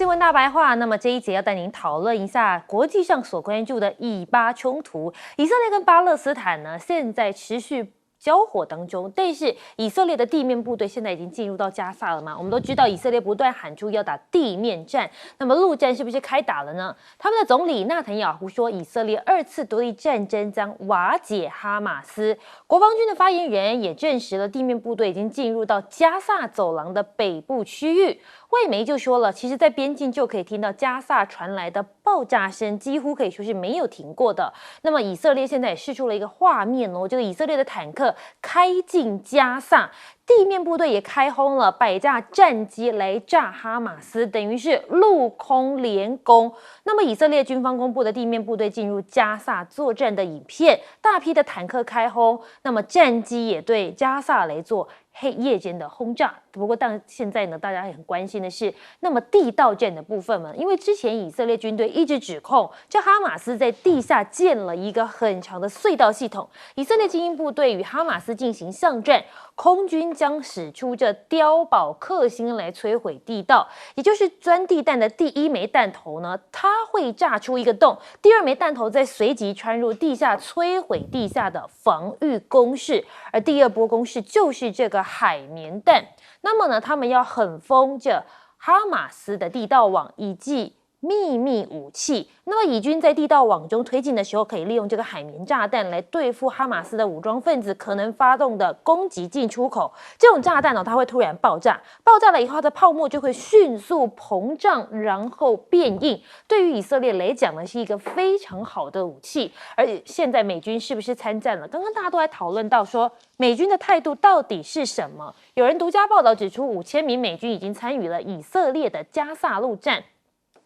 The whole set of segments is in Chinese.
新闻大白话，那么这一节要带您讨论一下国际上所关注的以巴冲突。以色列跟巴勒斯坦呢，现在持续交火当中，但是以色列的地面部队现在已经进入到加萨了嘛？我们都知道以色列不断喊出要打地面战，那么陆战是不是开打了呢？他们的总理纳坦雅胡说，以色列2次独立战争将瓦解哈马斯。国防军的发言人也证实了，地面部队已经进入到加萨走廊的北部区域。外媒就说了，其实在边境就可以听到加萨传来的爆炸声，几乎可以说是没有停过的。那么以色列现在也释出了一个画面哦，就是以色列的坦克开进加萨，地面部队也开轰了100架战机来炸哈马斯，等于是陆空联攻。那么以色列军方公布的地面部队进入加萨作战的影片，大批的坦克开轰，那么战机也对加萨来做夜间的轰炸。不过现在呢，大家也很关心的是，那么地道战的部分嘛，因为之前以色列军队一直指控这哈马斯在地下建了一个很长的隧道系统，以色列精英部队与哈马斯进行巷战，空军将使出这碉堡克星来摧毁地道，也就是钻地弹的第1枚弹头呢，它会炸出一个洞，第2枚弹头再随即穿入地下，摧毁地下的防御工事，而第2波攻势就是这个海绵弹。那么呢，他们要狠封这哈马斯的地道网以及秘密武器。那么以军在地道网中推进的时候，可以利用这个海绵炸弹来对付哈马斯的武装分子可能发动的攻击进出口。这种炸弹它会突然爆炸，爆炸了以后，它的泡沫就会迅速膨胀，然后变硬。对于以色列来讲呢，是一个非常好的武器。而现在美军是不是参战了？刚刚大家都在讨论到说，美军的态度到底是什么？有人独家报道指出，5000名美军已经参与了以色列的加萨陆战。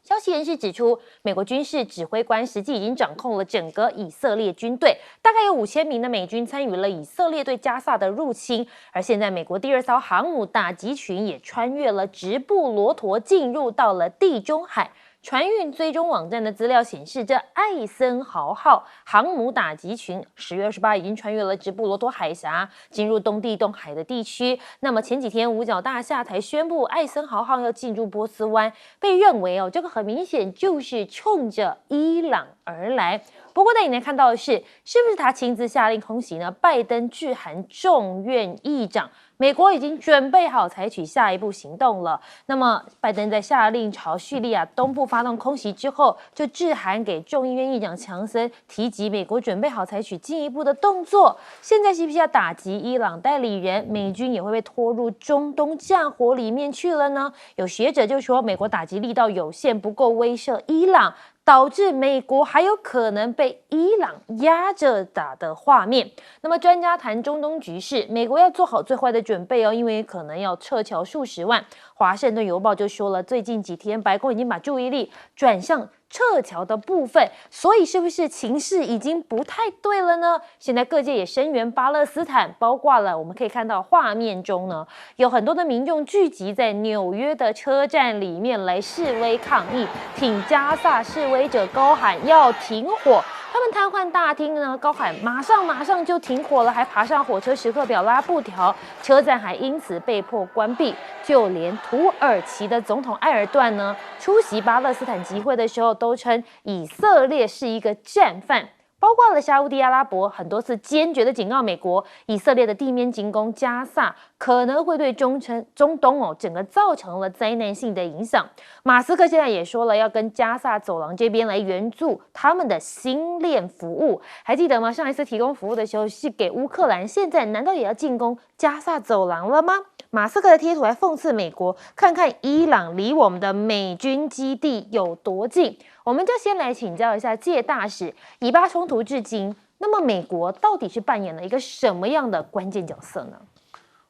消息人士指出，美国军事指挥官实际已经掌控了整个以色列军队，大概有5000名的美军参与了以色列对加萨的入侵。而现在，美国第2艘航母打击群也穿越了直布罗陀，进入到了地中海。船运追踪网站的资料显示，这艾森豪号航母打击群10月28已经穿越了直布罗陀海峡，进入东地中海的地区。那么前几天五角大厦才宣布，艾森豪号要进入波斯湾，被认为这个很明显就是冲着伊朗而来。不过带你来看到的是不是他亲自下令空袭呢？拜登致函众院议长，美国已经准备好采取下一步行动了。那么拜登在下令朝叙利亚东部发动空袭之后，就致函给众议院议长强森，提及美国准备好采取进一步的动作。现在是不是要打击伊朗代理人？美军也会被拖入中东战火里面去了呢？有学者就说，美国打击力道有限，不够威慑伊朗，导致美国还有可能被伊朗压着打的画面。那么专家谈中东局势，美国要做好最坏的准备因为可能要撤侨数十万。华盛顿邮报就说了，最近几天白宫已经把注意力转向撤侨的部分，所以是不是情势已经不太对了呢？现在各界也声援巴勒斯坦，包括了我们可以看到画面中呢，有很多的民众聚集在纽约的车站里面来示威抗议，挺加萨示威者高喊要停火。他们瘫痪大厅呢，高喊马上就停火了，还爬上火车时刻表拉布条，车站还因此被迫关闭。就连土耳其的总统埃尔段呢，出席巴勒斯坦集会的时候，都称以色列是一个战犯。包括了沙烏地阿拉伯很多次坚决的警告美国，以色列的地面进攻加萨可能会对中东整个造成了灾难性的影响。马斯克现在也说了，要跟加萨走廊这边来援助他们的星链服务。还记得吗？上一次提供服务的时候是给乌克兰，现在难道也要进攻加萨走廊了吗？马斯克的贴图还讽刺美国，看看伊朗离我们的美军基地有多近。我们就先来请教一下介大使，以巴冲突至今，那么美国到底是扮演了一个什么样的关键角色呢？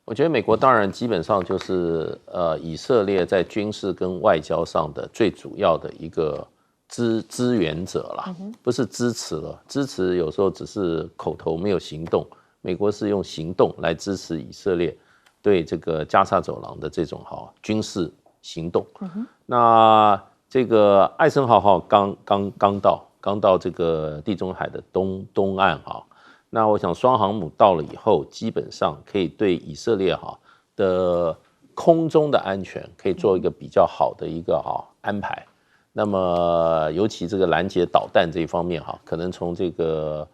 我觉得美国当然基本上就是以色列在军事跟外交上的最主要的一个支援者啦，不是支持了，支持有时候只是口头没有行动，美国是用行动来支持以色列对这个加萨走廊的这种军事行动。那这个艾森豪号刚到这个地中海的东岸那我想双航母到了以后，基本上可以对以色列的空中的安全可以做一个比较好的一个安排。那么尤其这个拦截导弹这一方面哈，可能从这个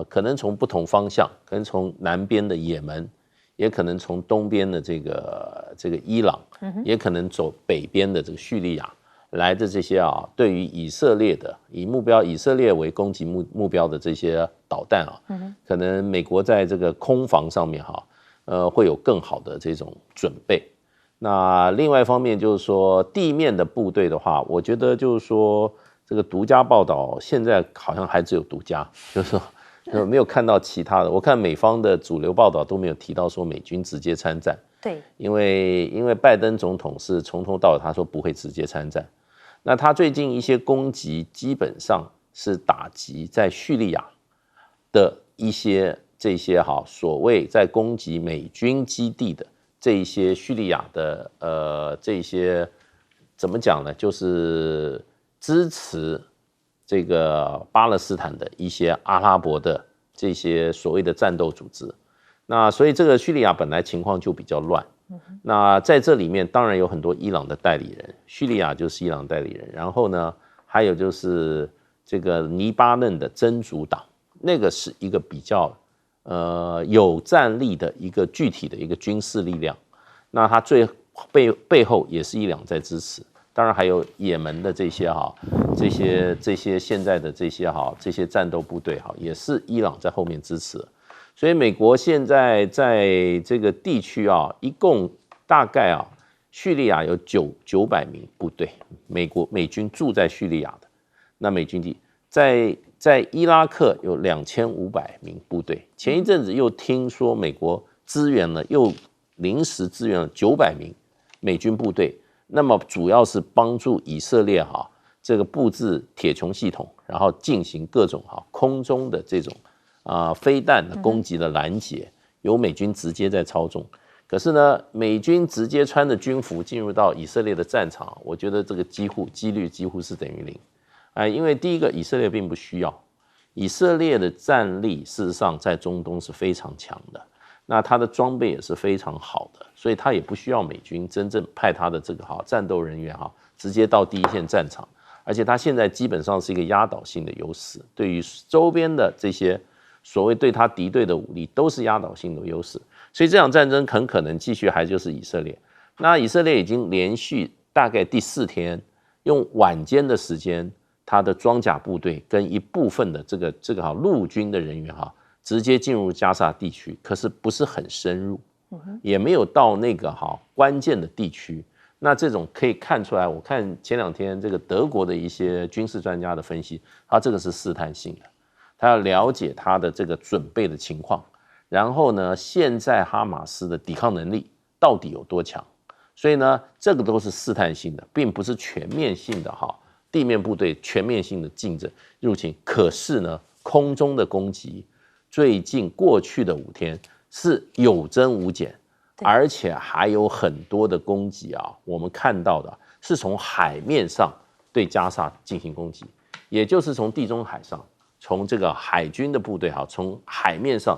可能从不同方向，可能从南边的也门，也可能从东边的这个伊朗，也可能走北边的这个叙利亚来的这些啊，对于以色列的以以色列为攻击目标的这些导弹啊，可能美国在这个空防上面哈，会有更好的这种准备。那另外一方面就是说，地面的部队的话，我觉得就是说，这个独家报道现在好像还只有独家，就是说没有看到其他的。我看美方的主流报道都没有提到说美军直接参战。对，因为拜登总统是从头到尾他说不会直接参战。那他最近一些攻击基本上是打击在叙利亚的一些这些所谓在攻击美军基地的。这一些叙利亚的这些怎么讲呢？就是支持这个巴勒斯坦的一些阿拉伯的这些所谓的战斗组织。那所以这个叙利亚本来情况就比较乱。那在这里面当然有很多伊朗的代理人，叙利亚就是伊朗代理人。然后呢，还有就是这个黎巴嫩的真主党，那个是一个比较。有战力的一个具体的一个军事力量，那它背后也是伊朗在支持，当然还有也门的这些现在的这些战斗部队也是伊朗在后面支持，所以美国现在在这个地区一共大概叙利亚有900名部队，美军住在叙利亚的，那美军地在伊拉克有2500名部队，前一阵子又听说美国又临时支援了900名美军部队，那么主要是帮助以色列这个布置铁穹系统，然后进行各种空中的这种飞弹的攻击的拦截，由美军直接在操纵。可是呢，美军直接穿着军服进入到以色列的战场，我觉得这个几率几乎是等于0。因为第一个，以色列并不需要，以色列的战力事实上在中东是非常强的，那他的装备也是非常好的，所以他也不需要美军真正派他的这个战斗人员直接到第一线战场，而且他现在基本上是一个压倒性的优势，对于周边的这些所谓对他敌对的武力都是压倒性的优势，所以这场战争很可能继续还就是以色列。那以色列已经连续大概第4天用晚间的时间，他的装甲部队跟一部分的这个陆军的人员直接进入加沙地区，可是不是很深入，也没有到那个关键的地区。那这种可以看出来，我看前2天这个德国的一些军事专家的分析，他这个是试探性的，他要了解他的这个准备的情况，然后呢，现在哈马斯的抵抗能力到底有多强，所以呢，这个都是试探性的，并不是全面性的地面部队全面性的入侵。可是呢，空中的攻击最近过去的5天是有增无减，而且还有很多的攻击我们看到的是从海面上对加沙进行攻击，也就是从地中海上，从这个海军的部队从海面上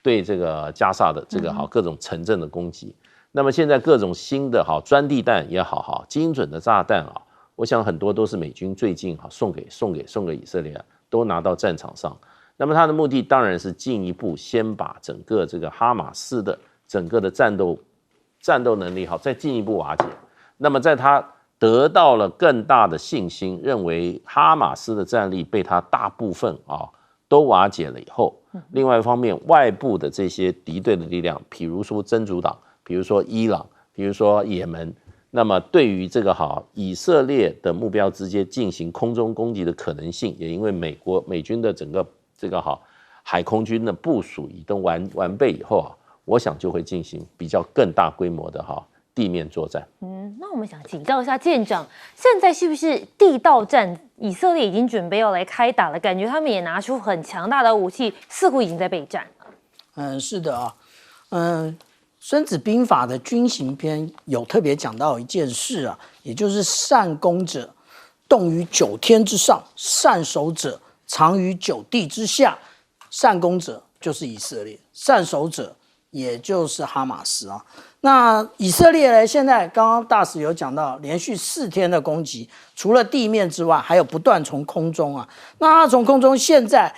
对这个加沙的这个各种城镇的攻击。那么现在各种新的钻地弹也好精准的炸弹我想很多都是美军最近送给以色列，都拿到战场上。那么他的目的当然是进一步先把整个这个哈马斯的整个的战斗能力再进一步瓦解。那么在他得到了更大的信心，认为哈马斯的战力被他大部分都瓦解了以后，另外一方面外部的这些敌对的力量，比如说真主党，比如说伊朗，比如说也门。那么对于这个以色列的目标直接进行空中攻击的可能性，也因为美军的整个这个海空军的部署已经完备以后我想就会进行比较更大规模的地面作战。那我们想请教一下舰长，现在是不是地道战以色列已经准备要来开打了？感觉他们也拿出很强大的武器，似乎已经在备战了。是的孙子兵法的军行篇有特别讲到一件事也就是善攻者动于9天之上，善守者藏于9地之下。善攻者就是以色列，善守者也就是哈马斯啊。那以色列呢？现在刚刚大使有讲到，连续4天的攻击，除了地面之外，还有不断从空中啊。那它从空中现在，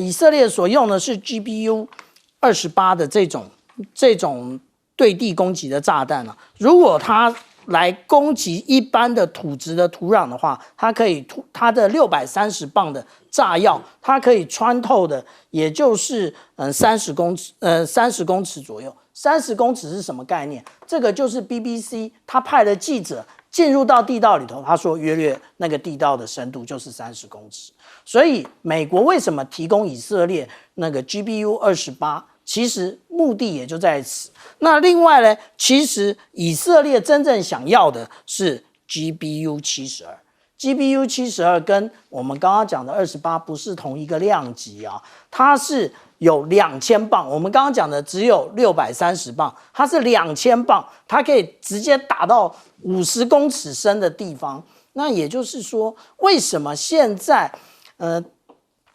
以色列所用的是 GBU-28的这种对地攻击的炸弹啊。如果它来攻击一般的土质的土壤的话，它的630磅的炸药，它可以穿透的，也就是30公尺左右。30公尺是什么概念？这个就是 BBC 他派的记者进入到地道里头，他说约略那个地道的深度就是30公尺。所以美国为什么提供以色列那个 GBU-28？其实目的也就在此。那另外呢，其实以色列真正想要的是 GBU-72。GBU-72跟我们刚刚讲的28不是同一个量级啊，它是有2000磅，我们刚刚讲的只有630磅，它是2000磅，它可以直接打到50公尺深的地方。那也就是说，为什么现在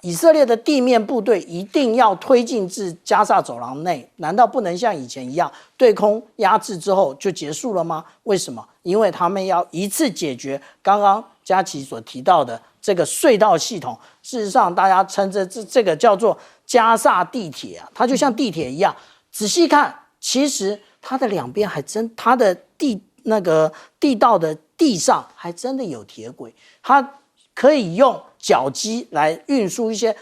以色列的地面部队一定要推进至加萨走廊内？难道不能像以前一样对空压制之后就结束了吗？为什么？因为他们要一次解决刚刚佳琪所提到的这个隧道系统。事实上，大家称这个叫做加萨地铁啊，它就像地铁一样。仔细看，其实它的两边还真，它的地道的地上还真的有铁轨，它可以用脚机来运输一些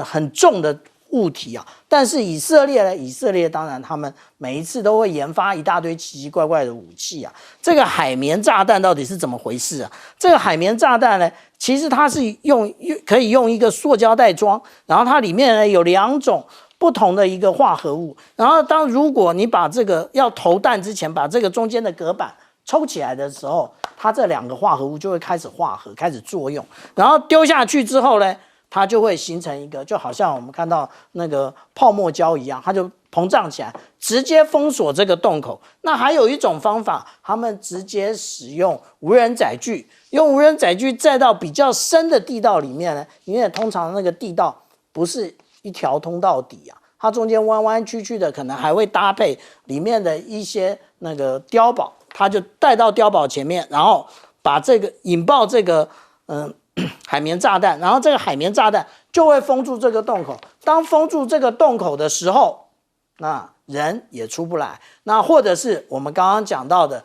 很重的物体啊。但是以色列呢？以色列当然他们每一次都会研发一大堆奇奇怪怪的武器啊。这个海绵炸弹到底是怎么回事啊？这个海绵炸弹呢，其实它是可以用一个塑胶袋装，然后它里面呢有2种不同的一个化合物，然后如果你把这个要投弹之前把这个中间的隔板抽起来的时候，它这2个化合物就会开始化合，开始作用，然后丢下去之后呢，它就会形成一个，就好像我们看到那个泡沫胶一样，它就膨胀起来，直接封锁这个洞口。那还有一种方法，他们直接使用无人载具，用无人载具载到比较深的地道里面呢，因为通常那个地道不是一条通到底啊，它中间弯弯曲曲的，可能还会搭配里面的一些那个碉堡。他就带到碉堡前面，然后把这个引爆这个海绵炸弹，然后这个海绵炸弹就会封住这个洞口。当封住这个洞口的时候，那人也出不来。那或者是我们刚刚讲到的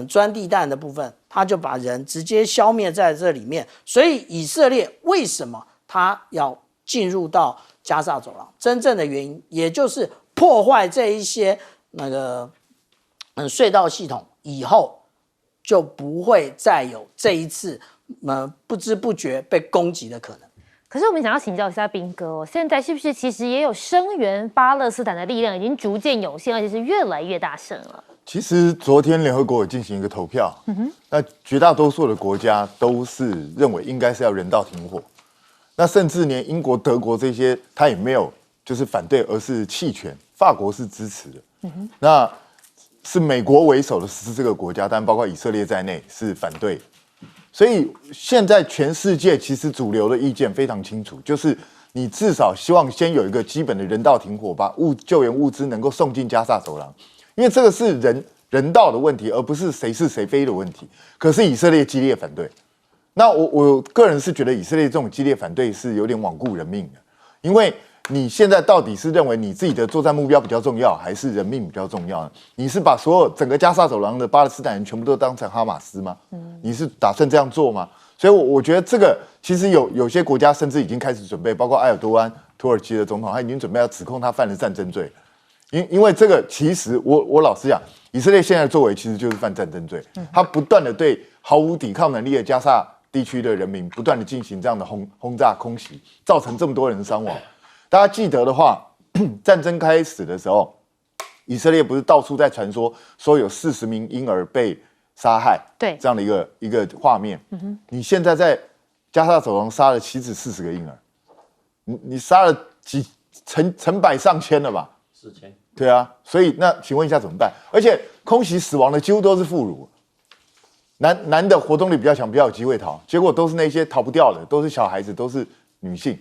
钻地弹的部分，他就把人直接消灭在这里面。所以以色列为什么他要进入到加萨走廊？真正的原因也就是破坏这一些那个隧道系统。以后就不会再有这一次不知不觉被攻击的可能。可是我们想要请教一下彬哥哦，现在是不是其实也有声援巴勒斯坦的力量已经逐渐涌现，而且是越来越大声了？其实昨天联合国有进行一个投票，那绝大多数的国家都是认为应该是要人道停火，那甚至连英国、德国这些他也没有就是反对，而是弃权，法国是支持的。那是美国为首的14个国家，但包括以色列在内是反对。所以现在全世界其实主流的意见非常清楚，就是你至少希望先有一个基本的人道停火，把救援物资能够送进加萨走廊，因为这个是人道的问题，而不是谁是谁非的问题。可是以色列激烈反对，那我个人是觉得以色列这种激烈反对是有点罔顾人命的，因为你现在到底是认为你自己的作战目标比较重要，还是人命比较重要呢？你是把所有整个加萨走廊的巴勒斯坦人全部都当成哈马斯吗？你是打算这样做吗？所以我觉得这个其实有些国家甚至已经开始准备，包括埃尔多安土耳其的总统，他已经准备要指控他犯了战争罪。因为这个其实我老实讲，以色列现在的作为其实就是犯战争罪，他不断的对毫无抵抗能力的加萨地区的人民不断的进行这样的轰炸空袭，造成这么多人伤亡。大家记得的话，战争开始的时候，以色列不是到处在传说有40名婴儿被杀害，对这样的一个画面。你现在在加萨走廊杀了岂止40个婴儿，你杀了成百上千了吧？4000。对啊，所以那请问一下怎么办？而且空袭死亡的几乎都是妇孺，男的活动力比较强，比较有机会逃，结果都是那些逃不掉的，都是小孩子，都是女性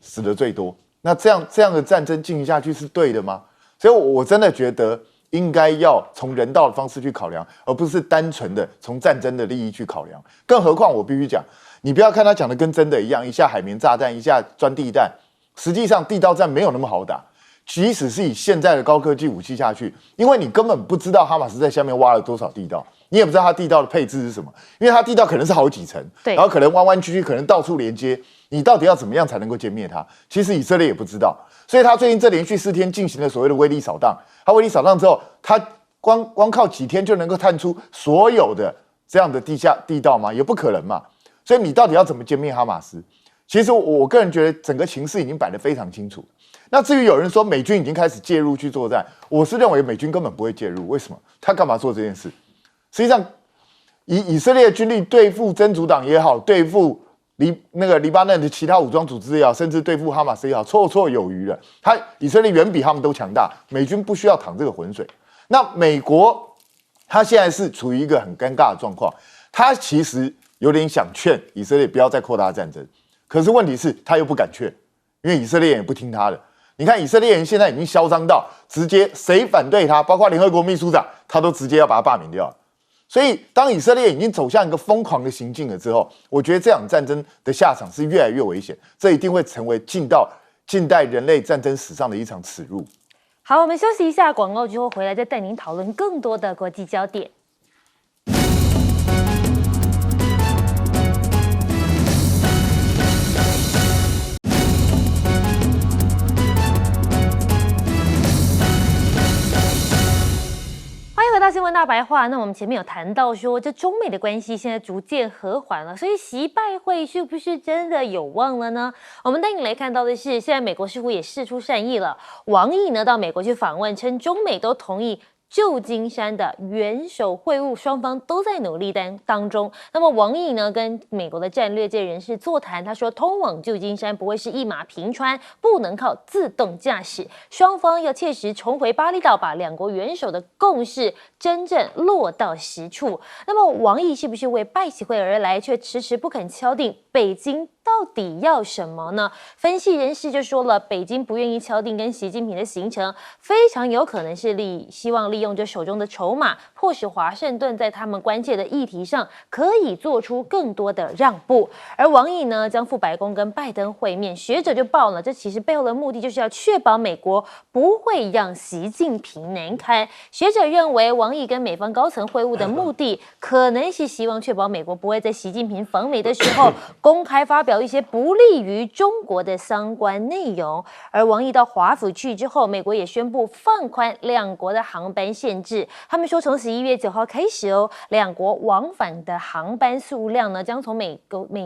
死的最多。那这样的战争进行下去是对的吗？所以我真的觉得应该要从人道的方式去考量，而不是单纯的从战争的利益去考量。更何况我必须讲，你不要看他讲的跟真的一样，一下海绵炸弹，一下钻地弹，实际上地道战没有那么好打。即使是以现在的高科技武器下去，因为你根本不知道哈马斯在下面挖了多少地道，你也不知道它地道的配置是什么，因为它地道可能是好几层，对，然后可能弯弯曲曲，可能到处连接，你到底要怎么样才能够歼灭它？其实以色列也不知道，所以他最近这连续4天进行了所谓的威力扫荡，他威力扫荡之后，他光靠几天就能够探出所有的这样的地道吗？也不可能嘛。所以你到底要怎么歼灭哈马斯？其实我个人觉得整个情势已经摆得非常清楚。那至于有人说美军已经开始介入去作战，我是认为美军根本不会介入。为什么？他干嘛做这件事？实际上，以色列军力对付真主党也好，对付黎巴嫩的其他武装组织也好，甚至对付哈马斯也好，绰绰有余了。以色列远比他们都强大，美军不需要淌这个浑水。那美国他现在是处于一个很尴尬的状况，他其实有点想劝以色列不要再扩大战争，可是问题是他又不敢劝，因为以色列人也不听他的。你看以色列人现在已经嚣张到直接谁反对他，包括联合国秘书长，他都直接要把他罢免掉了。所以当以色列已经走向一个疯狂的行径了之后，我觉得这场战争的下场是越来越危险，这一定会成为近代人类战争史上的一场耻辱。好，我们休息一下广告之后回来再带您讨论更多的国际焦点。欢迎回到新闻大白话。那我们前面有谈到说，这中美的关系现在逐渐和缓了，所以习拜会是不是真的有望了呢？我们带你来看到的是，现在美国似乎也释出善意了。王毅呢到美国去访问，称中美都同意旧金山的元首会晤，双方都在努力当中。那么王毅呢跟美国的战略界人士座谈，他说通往旧金山不会是一马平川，不能靠自动驾驶，双方要切实重回巴厘岛，把两国元首的共识真正落到实处。那么王毅是不是为拜习会而来，却迟迟不肯敲定北京到底要什么呢？分析人士就说了，北京不愿意敲定跟习近平的行程，非常有可能是希望利用这手中的筹码，迫使华盛顿在他们关切的议题上可以做出更多的让步。而王毅呢，将赴白宫跟拜登会面，学者就报了，这其实背后的目的就是要确保美国不会让习近平难堪。学者认为，王毅跟美方高层会晤的目的，可能是希望确保美国不会在习近平访美的时候公开发表一些不利于中国的相关内容。而王毅到华府去之后，美国也宣布放宽两国的航班限制。他们说，从11月9号开始两国往返的航班数量呢，将从每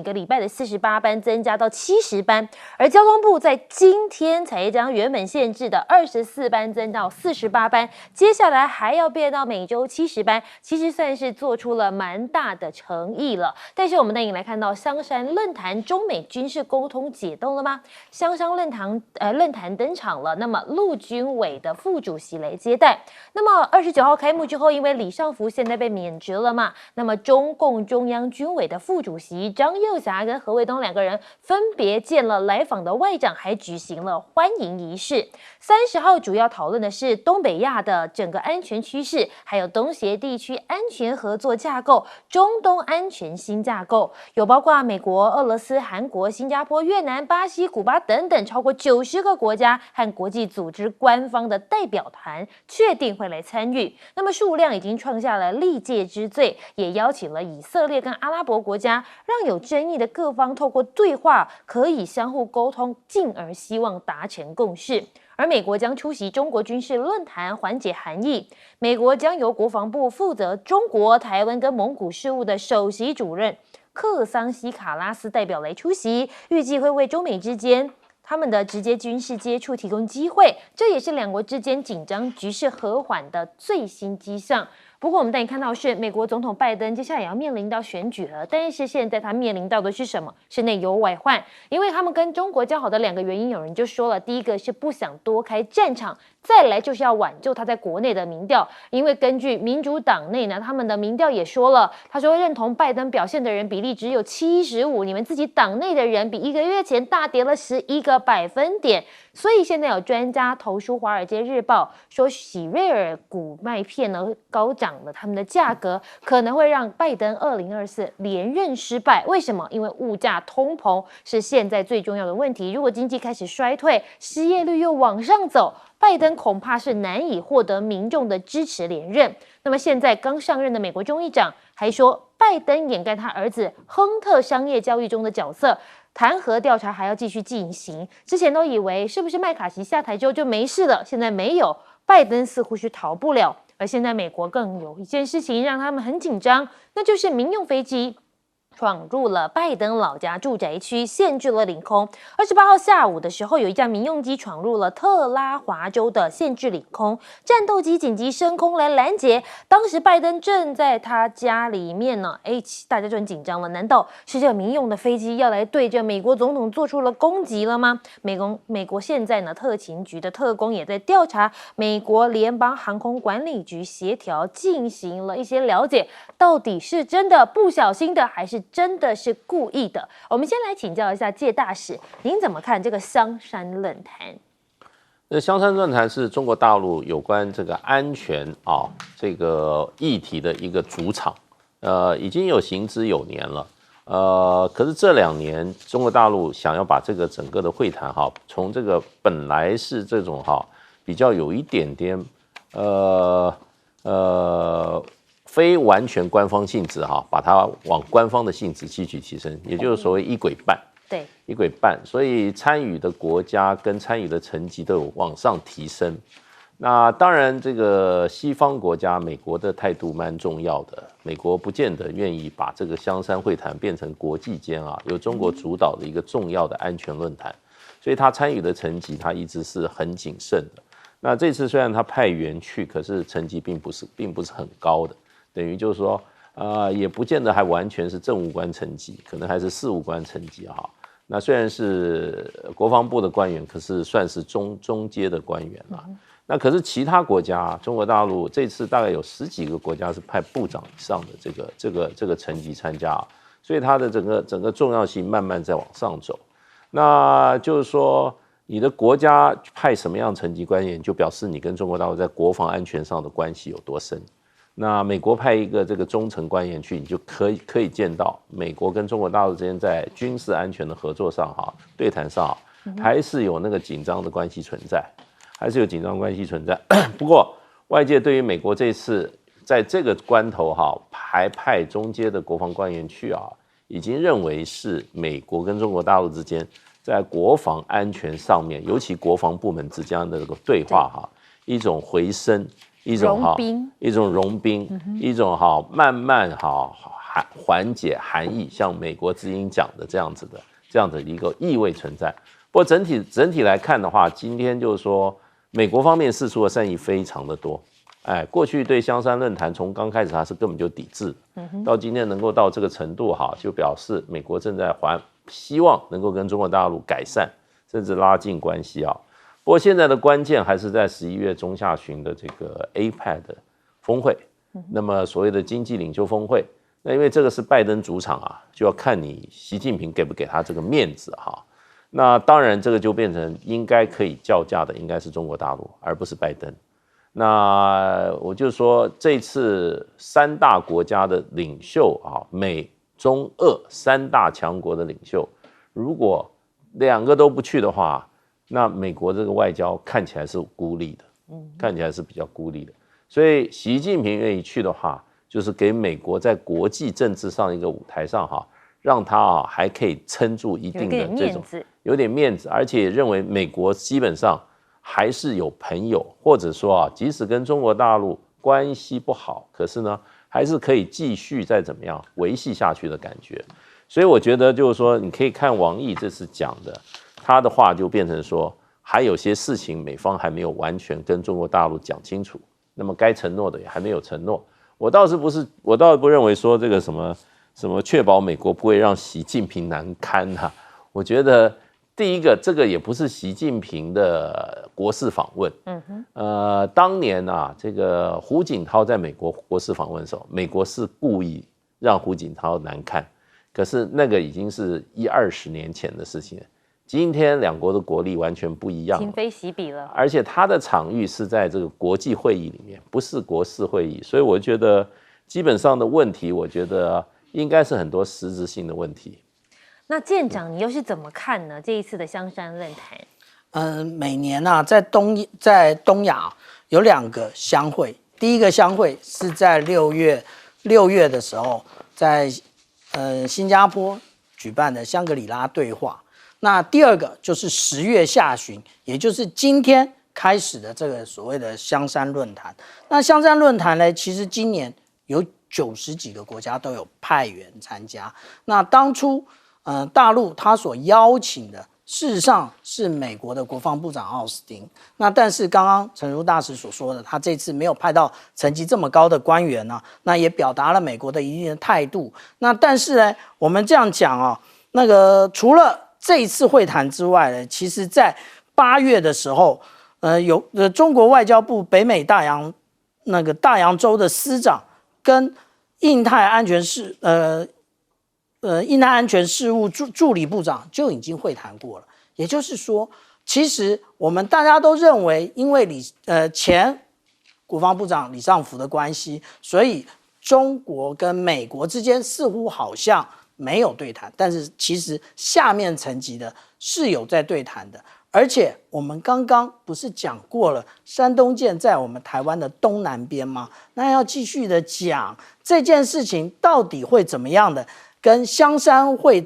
个礼拜的48班增加到70班。而交通部在今天才将原本限制的24班增到48班，接下来还要变到每周70班，其实算是做出了蛮大的诚意了。但是我们带你来看到香山论坛中美军事沟通解冻了吗？香山论坛登场了，那么陆军委的副主席来接待。那么29号开幕之后，因为李尚福现在被免职了嘛，那么中共中央军委的副主席张又侠跟何卫东两个人分别见了来访的外长，还举行了欢迎仪式。30号主要讨论的是东北亚的整个安全趋势，还有东协地区安全合作架构、中东安全新架构，有包括美国、俄罗斯、韩国、新加坡、越南、巴西、古巴等等超过90个国家和国际组织官方的代表团确定会来参与。那么数量已经创下了历届之最，也邀请了以色列跟阿拉伯国家，让有争议的各方透过对话可以相互沟通，进而希望达成共识。而美国将出席中国军事论坛，缓解韩裔。美国将由国防部负责中国、台湾跟蒙古事务的首席主任克桑西卡拉斯代表来出席，预计会为中美之间他们的直接军事接触提供机会，这也是两国之间紧张局势和缓的最新迹象。不过我们带你看到是美国总统拜登接下来也要面临到选举了，但是现在他面临到的是什么？是内忧外患。因为他们跟中国交好的两个原因，有人就说了，第一个是不想多开战场，再来就是要挽救他在国内的民调。因为根据民主党内呢，他们的民调也说了，他说认同拜登表现的人比例只有75%，你们自己党内的人比1个月前大跌了11个百分点。所以现在有专家投书《华尔街日报》说，喜瑞尔谷麦片呢高涨了，他们的价格可能会让拜登2024连任失败。为什么？因为物价通膨是现在最重要的问题。如果经济开始衰退，失业率又往上走，拜登恐怕是难以获得民众的支持连任。那么现在刚上任的美国众议长还说，拜登掩盖他儿子亨特商业交易中的角色，弹劾调查还要继续进行。之前都以为是不是麦卡锡下台之后就没事了，现在没有，拜登似乎是逃不了。而现在美国更有一件事情让他们很紧张，那就是民用飞机闯入了拜登老家住宅区，限制了领空。28号下午的时候，有一架民用机闯入了特拉华州的限制领空，战斗机紧急升空来拦截。当时拜登正在他家里面呢，大家就很紧张了，难道是这个民用的飞机要来对着美国总统做出了攻击了吗？美国现在呢，特勤局的特工也在调查，美国联邦航空管理局协调进行了一些了解，到底是真的不小心的，还是真的是故意的？我们先来请教一下介大使，您怎么看这个香山论坛？那香山论坛是中国大陆有关这个安全这个议题的一个主场，已经有行之有年了。可是这2年中国大陆想要把这个整个的会谈从这个本来是这种比较有一点点非完全官方性质把它往官方的性质继续提升，也就是所谓一轨半。对，一轨半，所以参与的国家跟参与的层级都有往上提升。那当然，这个西方国家，美国的态度蛮重要的。美国不见得愿意把这个香山会谈变成国际间由中国主导的一个重要的安全论坛，所以他参与的层级他一直是很谨慎的。那这次虽然他派员去，可是成绩并不是很高的。等于就是说，也不见得还完全是政务官层级，可能还是事务官层级那虽然是国防部的官员，可是算是中阶的官员了。那可是其他国家，中国大陆这次大概有10几个国家是派部长以上的这个层级参加，所以它的整个重要性慢慢在往上走。那就是说，你的国家派什么样层级官员，就表示你跟中国大陆在国防安全上的关系有多深。那美国派一个这个中层官员去，你就可以见到美国跟中国大陆之间在军事安全的合作上对谈上还是有那个紧张的关系存在，不过外界对于美国这次在这个关头还派中阶的国防官员去已经认为是美国跟中国大陆之间在国防安全上面，尤其国防部门之间的这个对话一种回升。一种融冰，一种慢慢缓解寒意，像美国之音讲的这样子的一个意味存在。不过整体来看的话，今天就是说美国方面释出的善意非常的多。过去对香山论坛从刚开始它是根本就抵制的，到今天能够到这个程度就表示美国正在希望能够跟中国大陆改善，甚至拉近关系不过现在的关键还是在11月中下旬的这个 APEC 的峰会，那么所谓的经济领袖峰会，那因为这个是拜登主场就要看你习近平给不给他这个面子那当然这个就变成应该可以叫价的应该是中国大陆，而不是拜登。那我就说这次3大国家的领袖美中俄3大强国的领袖，如果2个都不去的话，那美国这个外交看起来是孤立的，看起来是比较孤立的。所以习近平愿意去的话，就是给美国在国际政治上一个舞台上让他还可以撑住一定的这种有点面子，而且也认为美国基本上还是有朋友，或者说即使跟中国大陆关系不好，可是呢还是可以继续再怎么样维系下去的感觉。所以我觉得就是说，你可以看王毅这次讲的。他的话就变成说，还有些事情美方还没有完全跟中国大陆讲清楚，那么该承诺的也还没有承诺。我倒不认为说这个什么确保美国不会让习近平难堪我觉得第一个，这个也不是习近平的国事访问。当年这个胡锦涛在美国国事访问的时候，美国是故意让胡锦涛难堪，可是那个已经是20年前的事情了。今天两国的国力完全不一样了，今非昔比了。而且它的场域是在这个国际会议里面，不是国事会议，所以我觉得基本上的问题，我觉得应该是很多实质性的问题。那舰长，你又是怎么看呢？这一次的香山论坛？每年啊，在东亚有2个相会，第一个相会是在6月的时候，在新加坡举办的香格里拉对话。那第二个就是10月下旬，也就是今天开始的这个所谓的香山论坛。那香山论坛呢，其实今年有90几个国家都有派员参加。那当初大陆他所邀请的，事实上是美国的国防部长奥斯汀。那但是刚刚陈如大使所说的，他这次没有派到层级这么高的官员呢，那也表达了美国的一定的态度。那但是呢，我们这样讲啊，那个除了这一次会谈之外呢，其实在8月的时候，中国外交部北美大洋洲的司长跟印太安全事务助理部长就已经会谈过了。也就是说，其实我们大家都认为，因为前国防部长李尚福的关系，所以中国跟美国之间似乎好像没有对谈，但是其实下面层级的是有在对谈的。而且我们刚刚不是讲过了，山东舰在我们台湾的东南边吗？那要继续的讲这件事情到底会怎么样的，跟香山会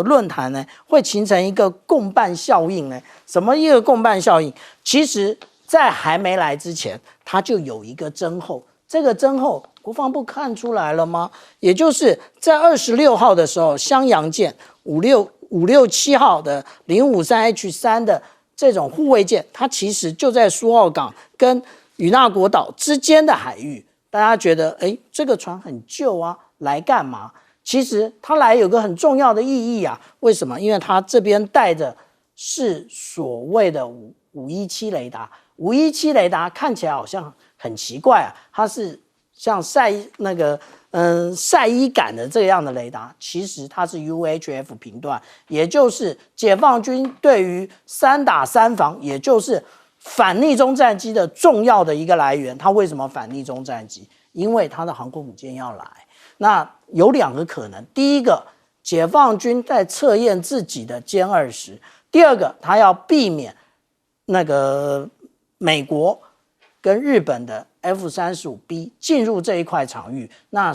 论坛呢，会形成一个共伴效应呢？什么一个共伴效应？其实在还没来之前，它就有一个征候。这个征候，国防部看出来了吗？也就是在26号的时候，襄阳舰567号的053H3的这种护卫舰，它其实就在苏澳港跟与那国岛之间的海域。大家觉得，这个船很旧啊，来干嘛？其实它来有个很重要的意义啊。为什么？因为它这边带的是所谓的517雷达。517雷达看起来好像很奇怪啊，它是像晒衣杆的这样的雷达，其实它是 UHF 频段，也就是解放军对于3打3防，也就是反逆中战机的重要的一个来源。它为什么反逆中战机？因为它的航空母舰要来。那有2个可能，第一个，解放军在测验自己的歼20；第二个，他要避免美国跟日本的 F-35B 进入这一块场域。那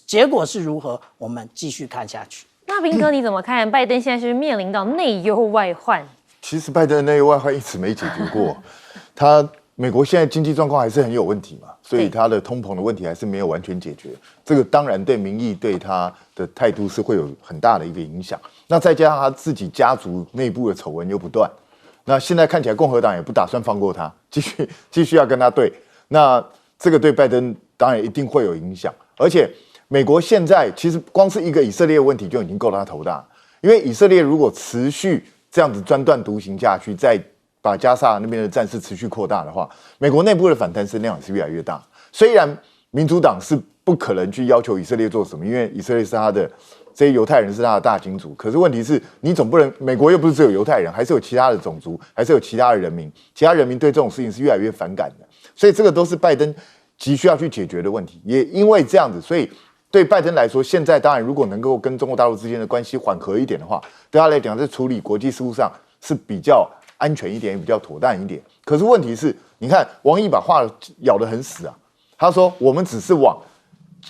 结果是如何？我们继续看下去。那彬哥你怎么看？拜登现在是面临到内忧外患？其实拜登的内忧外患一直没解决过，美国现在经济状况还是很有问题嘛，所以他的通膨的问题还是没有完全解决。这个当然对民意对他的态度是会有很大的一个影响。那再加上他自己家族内部的丑闻又不断，那现在看起来共和党也不打算放过他，继续要跟他对。那这个对拜登当然一定会有影响。而且美国现在其实光是一个以色列问题就已经够他头大，因为以色列如果持续这样子专断独行下去，再把加沙那边的战事持续扩大的话，美国内部的反弹声量也是越来越大。虽然民主党是不可能去要求以色列做什么，因为以色列是他的这些犹太人是他的大金主。可是问题是，你总不能美国又不是只有犹太人，还是有其他的种族，还是有其他的人民，其他人民对这种事情是越来越反感的。所以这个都是拜登急需要去解决的问题。也因为这样子，所以对拜登来说，现在当然如果能够跟中国大陆之间的关系缓和一点的话，对他来讲在处理国际事务上是比较安全一点，也比较妥当一点。可是问题是，你看王毅把话咬得很死啊，他说我们只是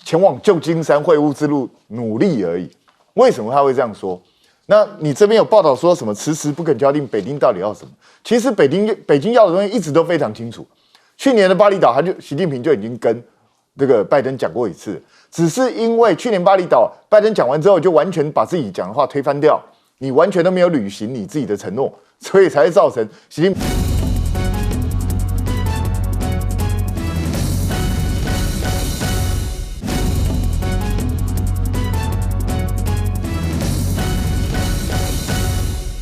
前往旧金山会晤之路努力而已。为什么他会这样说？那你这边有报道说什么迟迟不肯交定北京到底要什么？其实北京要的东西一直都非常清楚。去年的巴厘岛，习近平就已经跟这个拜登讲过一次，只是因为去年巴厘岛拜登讲完之后，就完全把自己讲的话推翻掉，你完全都没有履行你自己的承诺，所以才会造成习近平。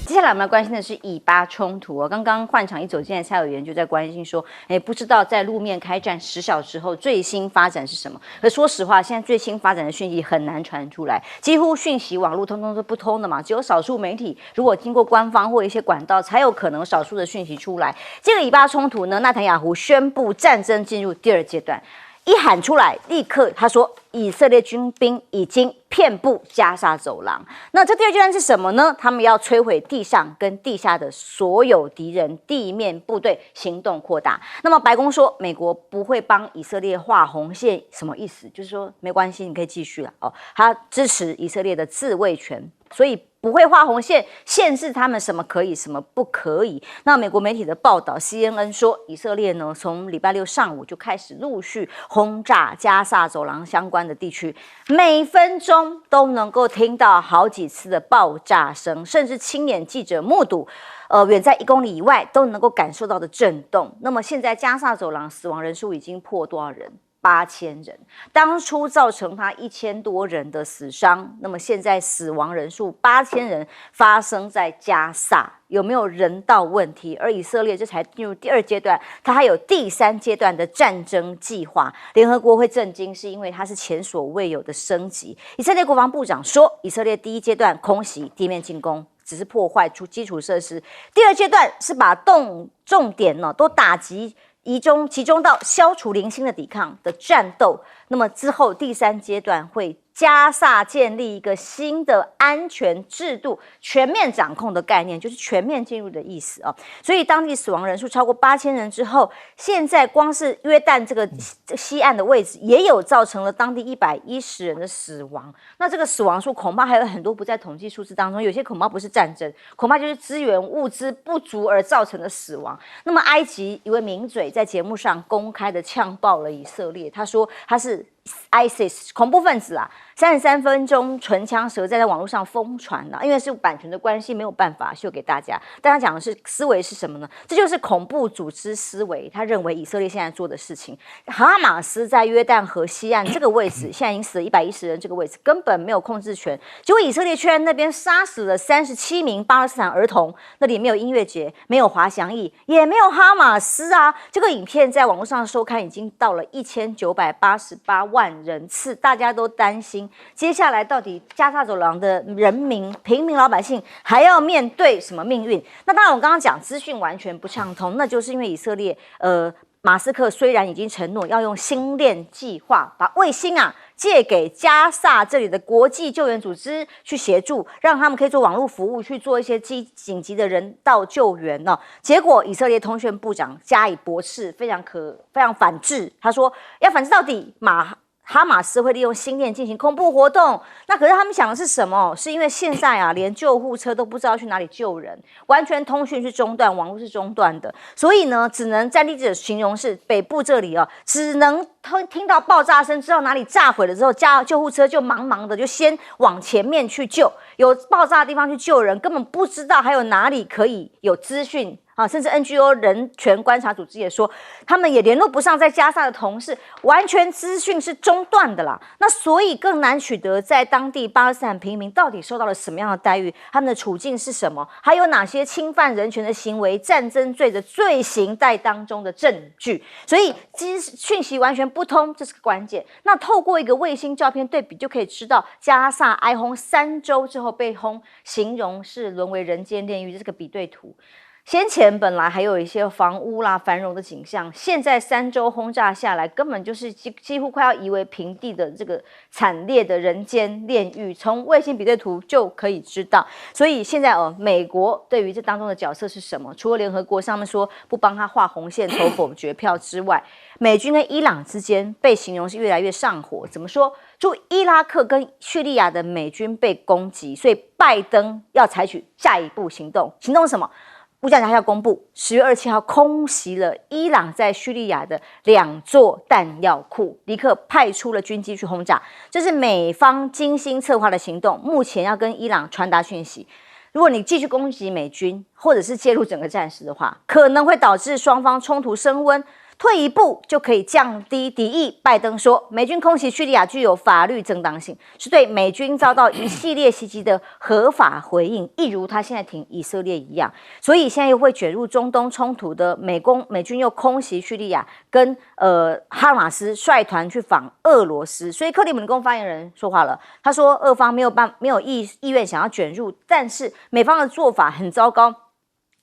接下来我们要关心的是以巴冲突哦。刚刚换场一走进来，蔡委员就在关心说，不知道在路面开战10小时后最新发展是什么？可说实话，现在最新发展的讯息很难传出来，几乎讯息网络通通都不通的嘛，只有少数媒体如果经过官方或一些管道，才有可能少数的讯息出来。这个以巴冲突呢，纳坦雅胡宣布战争进入第2阶段。一喊出来，立刻他说以色列军兵已经遍布加沙走廊。那这第2阶段是什么呢？他们要摧毁地上跟地下的所有敌人，地面部队行动扩大。那么白宫说，美国不会帮以色列画红线，什么意思？就是说没关系，你可以继续了哦。他支持以色列的自卫权，所以不会画红线，限制他们什么可以，什么不可以。那美国媒体的报道 ，CNN 说，以色列呢从礼拜6上午就开始陆续轰炸加萨走廊相关的地区，每分钟都能够听到好几次的爆炸声，甚至亲眼记者目睹。远在1公里以外都能够感受到的震动。那么现在加萨走廊死亡人数已经破多少人？8000人，当初造成他1000多人的死伤，那么现在死亡人数8000人，发生在加萨，有没有人道问题？而以色列这才进入第2阶段，它还有第3阶段的战争计划。联合国会震惊，是因为它是前所未有的升级。以色列国防部长说，以色列第1阶段空袭、地面进攻，只是破坏出基础设施；第2阶段是把重点呢都打击。集中到消除零星的抵抗的战斗，那么之后第3阶段会加萨建立一个新的安全制度，全面掌控的概念，就是全面进入的意思啊。所以当地死亡人数超过8000人之后，现在光是约旦这个西岸的位置，也有造成了当地110人的死亡。那这个死亡数恐怕还有很多不在统计数字当中，有些恐怕不是战争，恐怕就是资源物资不足而造成的死亡。那么埃及一位名嘴在节目上公开的呛爆了以色列，他说他是ISIS 恐怖分子啊！33分钟唇枪舌战在网络上疯传了，因为是版权的关系，没有办法秀给大家。但他讲的是思维是什么呢？这就是恐怖组织思维。他认为以色列现在做的事情，哈马斯在约旦河西岸这个位置，现在已经死了110人，这个位置根本没有控制权。结果以色列却在那边杀死了37名巴勒斯坦儿童，那里没有音乐节，没有滑翔翼，也没有哈马斯啊！这个影片在网络上收看已经到了1988万人次，大家都担心接下来到底加沙走廊的人民、平民老百姓还要面对什么命运？那当然，我刚刚讲资讯完全不畅通，那就是因为以色列马斯克虽然已经承诺要用星链计划把卫星借给加萨这里的国际救援组织去协助，让他们可以做网络服务，去做一些紧急的人道救援呢。结果以色列通讯部长加以驳斥，非常反制，他说要反制到底，哈马斯会利用星链进行恐怖活动。那可是他们想的是什么？是因为现在连救护车都不知道去哪里救人，完全通讯是中断，网络是中断的，所以呢，只能战地记者形容是北部这里只能听到爆炸声，知道哪里炸毁了之后，救护车就忙的就先往前面去救，有爆炸的地方去救人，根本不知道还有哪里可以有资讯。甚至 NGO 人权观察组织也说，他们也联络不上在加萨的同事，完全资讯是中断的啦。那所以更难取得在当地巴勒斯坦平民到底受到了什么样的待遇，他们的处境是什么，还有哪些侵犯人权的行为、战争罪的罪行在当中的证据。所以讯息完全不通，这是个关键。那透过一个卫星照片对比，就可以知道加萨挨轰3周之后被轰，形容是沦为人间炼狱，这是个比对图。先前本来还有一些房屋繁荣的景象，现在3周轰炸下来，根本就是几乎快要夷为平地的这个惨烈的人间炼狱，从卫星比对图就可以知道。所以现在美国对于这当中的角色是什么？除了联合国上面说不帮他画红线、投否决票之外，美军跟伊朗之间被形容是越来越上火。怎么说？就伊拉克跟叙利亚的美军被攻击，所以拜登要采取下一步行动。行动是什么？乌加要公布10月27号空袭了伊朗在叙利亚的2座弹药库，立刻派出了军机去轰炸。这是美方精心策划的行动，目前要跟伊朗传达讯息。如果你继续攻击美军，或者是介入整个战事的话，可能会导致双方冲突升温。退一步就可以降低敌意。拜登说，美军空袭叙利亚具有法律正当性，是对美军遭到一系列袭击的合法回应，一如他现在挺以色列一样。所以现在又会卷入中东冲突的美军又空袭叙利亚，跟哈马斯率团去访俄罗斯。所以克里姆林宫发言人说话了，他说俄方没有意愿想要卷入，但是美方的做法很糟糕，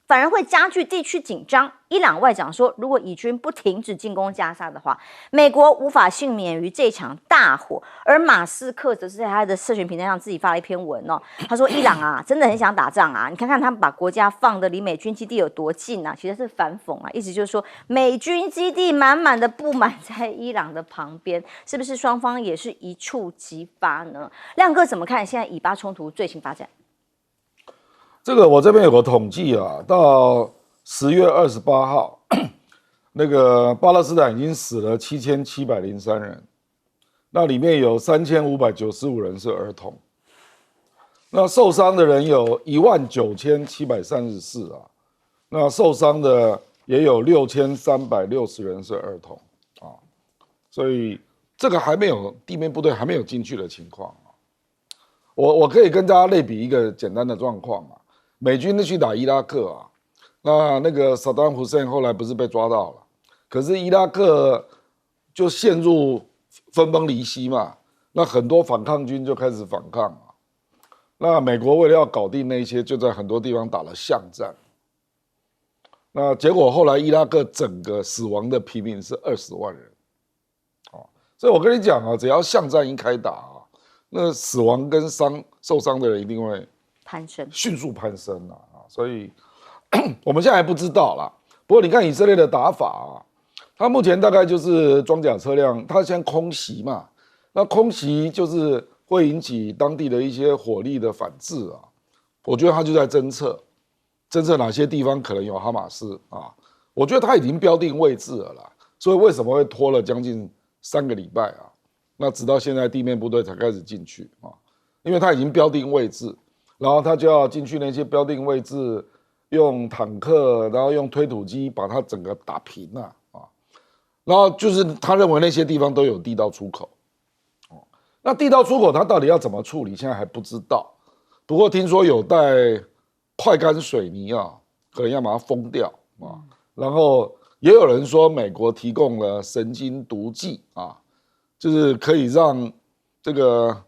反而会加剧地区紧张。伊朗外长说，如果以军不停止进攻加沙的话，美国无法幸免于这场大火。而马斯克则是在他的社群平台上自己发了一篇文哦，他说伊朗啊，真的很想打仗啊，你看看他们把国家放得离美军基地有多近啊，其实是反讽啊，意思就是说美军基地满满的布满在伊朗的旁边，是不是双方也是一触即发呢？亮哥怎么看现在以巴冲突最新发展？这个我这边有个统计啊，到10月28号，那个巴勒斯坦已经死了7703人，那里面有3595人是儿童，那受伤的人有19734啊，那受伤的也有6360人是儿童啊，所以这个还没有地面部队还没有进去的情况啊。我可以跟大家类比一个简单的状况啊。美军去打伊拉克啊，那个萨达姆胡塞后来不是被抓到了，可是伊拉克就陷入分崩离析嘛，那很多反抗军就开始反抗啊，那美国为了要搞定那些，就在很多地方打了巷战，那结果后来伊拉克整个死亡的平民是20万人，所以我跟你讲啊，只要巷战一开打啊，那死亡跟受伤的人一定会迅速攀升啊，所以我们现在还不知道啦。不过你看以色列的打法啊，他目前大概就是装甲车辆，他现在空袭嘛，那空袭就是会引起当地的一些火力的反制啊。我觉得他就在侦测哪些地方可能有哈马斯啊。我觉得他已经标定位置了啦，所以为什么会拖了将近3个礼拜啊？那直到现在地面部队才开始进去啊，因为他已经标定位置。然后他就要进去那些标定位置，用坦克，然后用推土机把它整个打平啊，然后就是他认为那些地方都有地道出口，那地道出口他到底要怎么处理，现在还不知道。不过听说有带快干水泥啊，可能要把它封掉啊。然后也有人说美国提供了神经毒剂啊，就是可以让这个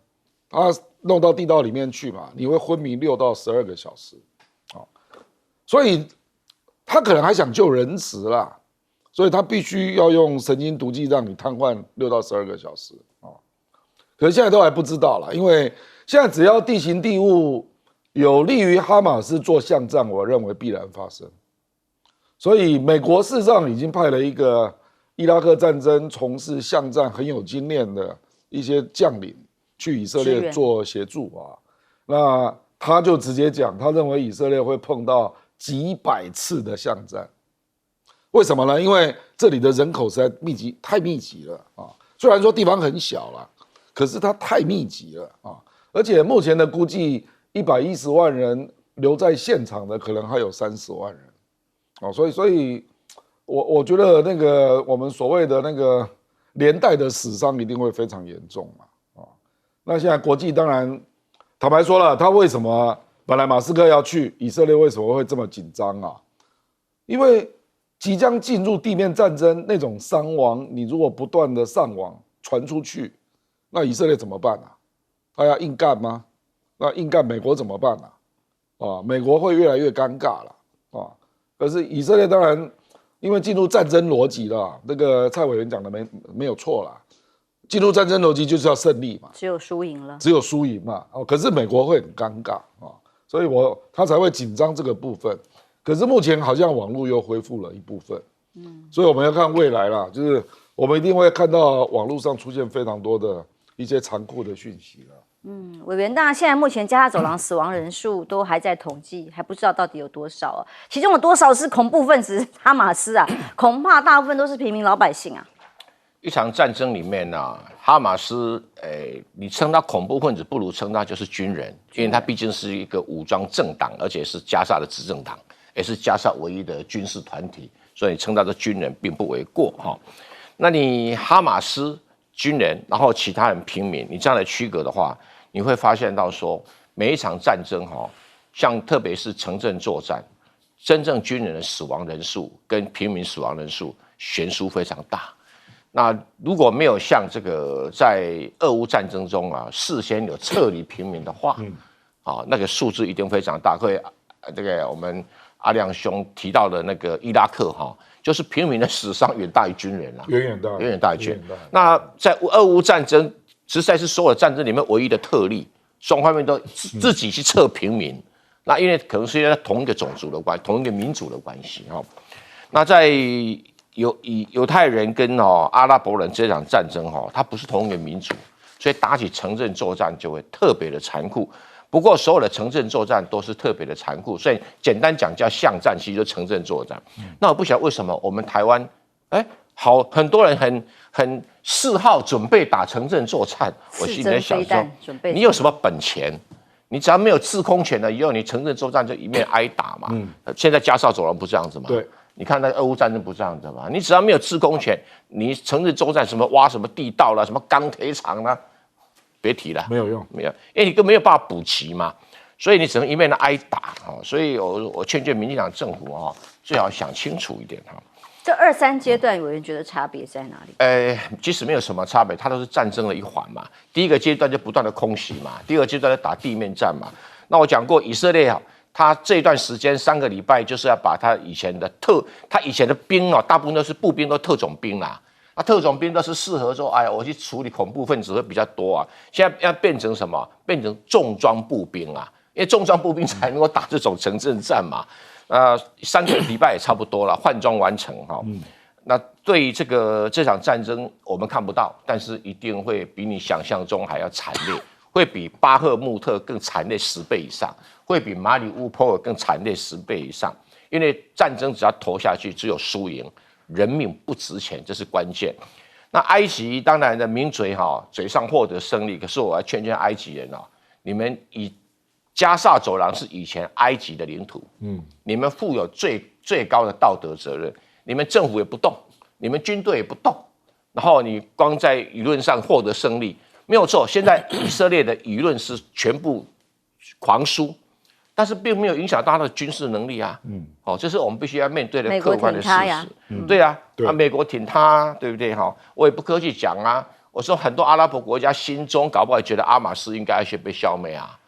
他弄到地道里面去嘛，你会昏迷6到12个小时，所以他可能还想救人质啦，所以他必须要用神经毒剂让你瘫痪6到12个小时啊。可是现在都还不知道啦，因为现在只要地形地物有利于哈马斯做巷战，我认为必然发生。所以美国事实上已经派了一个伊拉克战争从事巷战很有经验的一些将领去以色列做协助啊，那他就直接讲，他认为以色列会碰到几百次的巷战，为什么呢？因为这里的人口实在太密集了啊，虽然说地方很小啦，可是它太密集了啊，而且目前的估计110万人留在现场的可能还有30万人，所以我觉得那个我们所谓的那个连带的死伤一定会非常严重嘛。那现在国际当然坦白说了，他为什么本来马斯克要去以色列，为什么会这么紧张啊？因为即将进入地面战争，那种伤亡，你如果不断的上网传出去，那以色列怎么办啊？他要硬干吗？那硬干美国怎么办啊？美国会越来越尴尬了啊！可是以色列当然因为进入战争逻辑了，那个蔡委员讲的没有错啦。进入战争逻辑就是要胜利嘛，只有输赢嘛。可是美国会很尴尬啊，所以他才会紧张这个部分。可是目前好像网络又恢复了一部分，所以我们要看未来啦，就是我们一定会看到网络上出现非常多的一些残酷的讯息了。委员，那现在目前加沙走廊死亡人数都还在统计，还不知道到底有多少啊？其中有多少是恐怖分子哈马斯啊？恐怕大部分都是平民老百姓啊。一场战争里面呢，哈马斯，你称他恐怖分子，不如称他就是军人，因为他毕竟是一个武装政党，而且是加沙的执政党，也是加沙唯一的军事团体，所以称他的军人并不为过哈。那你哈马斯军人，然后其他人平民，你这样来区隔的话，你会发现到说，每一场战争哈，像特别是城镇作战，真正军人的死亡人数跟平民死亡人数悬殊非常大。那如果没有像这个在俄乌战争中啊，事先有撤离平民的话，那个数字一定非常大。各位，这个我们阿亮兄提到的那个伊拉克哈，就是平民的死伤远大于军人了，远远大于军人。那在俄乌战争，实在是所有战争里面唯一的特例，双方面都自己去撤平民。那因为可能是因为同一个种族的关系，同一个民族的关系哈。那在犹太人跟阿拉伯人这场战争它不是同一个民族，所以打起城镇作战就会特别的残酷。不过所有的城镇作战都是特别的残酷，所以简单讲叫巷战，其实就是城镇作战。那我不晓得为什么我们台湾，很多人很嗜好准备打城镇作战，我心里在想说，你有什么本钱？你只要没有制空权了以后，你城镇作战就一面挨打嘛。现在加绍走廊不这样子嘛？对。你看那俄乌战争不这样子嘛？你只要没有制空权，你城镇作战什么挖什么地道啦，什么钢铁厂啦，别提了，没有用，没有，因为你更没有办法补齐嘛，所以你只能一面的挨打所以我劝民进党政府最好想清楚一点这2、3阶段，有人觉得差别在哪里？即使没有什么差别，它都是战争的一环嘛。第一个阶段就不断的空袭嘛，第二个阶段就打地面战嘛。那我讲过，以色列他这段时间3个礼拜就是要把他以前的兵大部分都是步兵，都特种兵啦。特种兵都是适合说，我去处理恐怖分子会比较多啊。现在要变成什么？变成重装步兵啊，因为重装步兵才能够打这种城镇战嘛。3个礼拜也差不多了，换装完成那对于这场战争我们看不到，但是一定会比你想象中还要惨烈，会比巴赫穆特更惨烈10倍以上，会比马里乌波尔更惨烈10倍以上。因为战争只要投下去，只有输赢，人命不值钱，这是关键。那埃及当然的名嘴嘴上获得胜利，可是我要劝埃及人你们以加萨走廊是以前埃及的领土，你们负有最高的道德责任，你们政府也不动，你们军队也不动，然后你光在舆论上获得胜利，没有错。现在以色列的舆论是全部狂输，但是并没有影响到他的军事能力啊。这是我们必须要面对的客观的事实。对啊，美国挺他，对不对？我也不客气讲啊，我说很多阿拉伯国家心中搞不好觉得阿马斯应该先被消灭啊。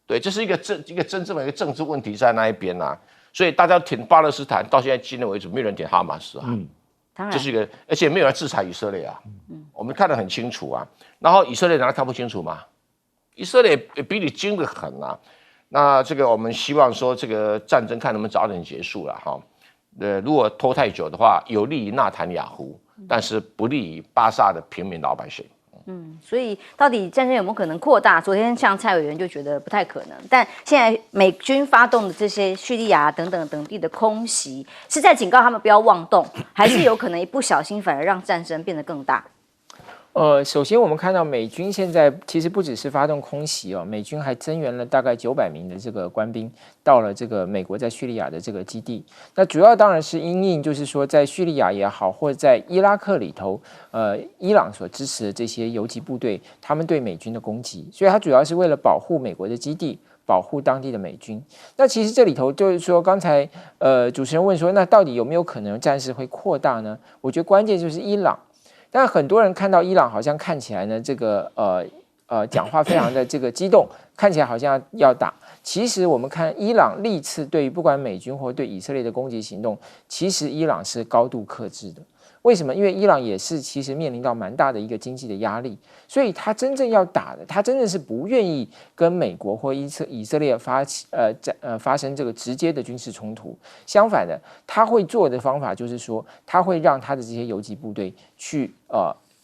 对，这是一个真正的一个政治问题在那一边啊，所以大家挺巴勒斯坦，到现在今天为止，没有人挺哈马斯啊。当然，这是一个，而且没有人制裁以色列啊。我们看得很清楚啊。然后以色列难道看不清楚吗？以色列比你精得很啊。那我们希望说这个战争看能不能早点结束了如果拖太久的话，有利于纳坦雅胡，但是不利于巴萨的平民老百姓。所以到底战争有没有可能扩大？昨天像蔡委员就觉得不太可能，但现在美军发动的这些叙利亚等地的空袭，是在警告他们不要妄动，还是有可能一不小心反而让战争变得更大？首先我们看到美军现在其实不只是发动空袭美军还增援了大概900名的这个官兵到了这个美国在叙利亚的这个基地。那主要当然是因应就是说在叙利亚也好，或者在伊拉克里头，伊朗所支持的这些游击部队，他们对美军的攻击，所以它主要是为了保护美国的基地，保护当地的美军。那其实这里头就是说，刚才主持人问说，那到底有没有可能战事会扩大呢？我觉得关键就是伊朗。但很多人看到伊朗好像看起来呢，讲话非常的激动，看起来好像要打。其实我们看伊朗历次对于不管美军或对以色列的攻击行动，其实伊朗是高度克制的。为什么？因为伊朗也是其实面临到蛮大的一个经济的压力，所以他真正要打的，他真的是不愿意跟美国或以色列发生这个直接的军事冲突。相反的，他会做的方法就是说，他会让他的这些游击部队去